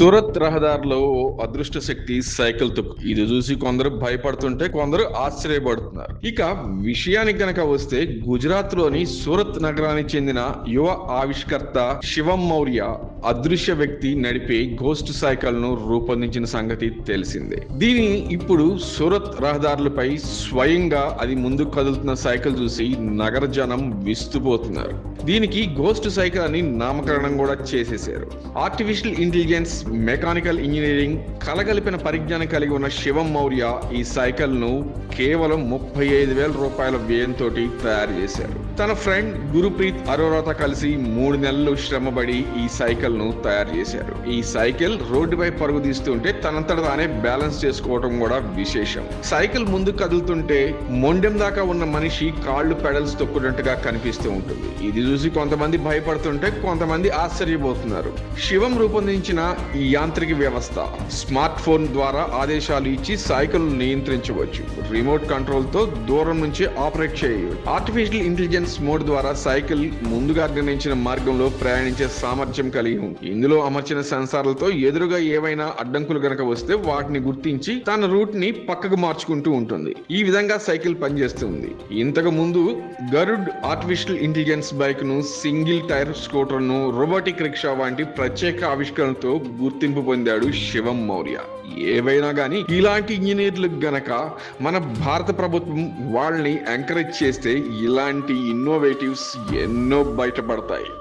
సూరత్ రహదారిలో ఓ అదృష్ట శక్తి సైకిల్ తుక్కు. ఇది చూసి కొందరు భయపడుతుంటే కొందరు ఆశ్చర్యపడుతున్నారు. ఇక విషయానికి గనక వస్తే గుజరాత్ లోని సూరత్ నగరానికి చెందిన యువ ఆవిష్కర్త శివం మౌర్య అదృశ్య వ్యక్తి నడిపే గోస్ట్ సైకిల్ ను రూపొందించిన సంగతి తెలిసిందే. దీని ఇప్పుడు సూరత్ రహదారులపై స్వయంగా అది ముందుకు కదులుతున్న సైకిల్ చూసి నగర జనం విస్తుపోతున్నారు. దీనికి గోస్ట్ సైకిల్ అని నామకరణం కూడా చేసేశారు. ఆర్టిఫిషియల్ ఇంటెలిజెన్స్, మెకానికల్ ఇంజనీరింగ్ కలగలిపిన పరిజ్ఞానం కలిగి ఉన్న శివం మౌర్య ఈ సైకిల్ ను కేవలం 35,000 రూపాయల వ్యయంతో తయారు చేశారు. తన ఫ్రెండ్ గురుప్రీత్ అరోరాతో కలిసి 3 నెలలు శ్రమపడి ఈ సైకిల్ ను తయారు చేశారు. ఈ సైకిల్ రోడ్డుపై పరుగు తీస్తుంటే తనంతట తానే బ్యాలెన్స్ చేసుకోవడం కూడా విశేషం. సైకిల్ ముందుకు కదులుతుంటే మొండెం దాకా ఉన్న మనిషి కాళ్ళు పెడల్స్ తొక్కున్నట్టుగా కనిపిస్తూ ఉంటుంది. ఇది చూసి కొంతమంది భయపడుతుంటే కొంతమంది ఆశ్చర్యపోతున్నారు. శివం రూపొందించిన ఈ యాంత్రిక వ్యవస్థ స్మార్ట్ ఫోన్ ద్వారా ఆదేశాలు ఇచ్చి సైకిల్ నియంత్రించవచ్చు. రిమోట్ కంట్రోల్ తో దూరం నుంచి ఆపరేట్ చేయవచ్చు. ఆర్టిఫిషియల్ ఇంటెలిజెన్స్ మోడ్ ద్వారా సైకిల్ ముందుగా నిర్ణయించిన మార్గంలో ప్రయాణించే సామర్థ్యం కలిగి ఉంది. ఇందులో అమర్చిన సెన్సార్లతో ఎదురుగా ఏవైనా అడ్డంకులు గనక వస్తే వాటిని గుర్తించి తన రూట్ ని పక్కకు మార్చుకుంటూ ఉంటుంది. ఈ విధంగా సైకిల్ పనిచేస్తుంది. ఇంతకు ముందు గరుడ్ ఆర్టిఫిషియల్ ఇంటెలిజెన్స్ బైక్ ను, సింగిల్ టైర్ స్కూటర్ ను, రోబోటిక్ రిక్షా వంటి ప్రత్యేక ఆవిష్కరణతో గుర్తింపు పొందాడు శివం మౌర్య. ఏవైనా గానీ ఇలాంటి ఇంజనీర్లకు గనక మన భారత ప్రభుత్వం వాళ్ళని ఎంకరేజ్ చేస్తే ఇలాంటి ఇన్నోవేటివ్స్ ఎన్నో బయటపడతాయి.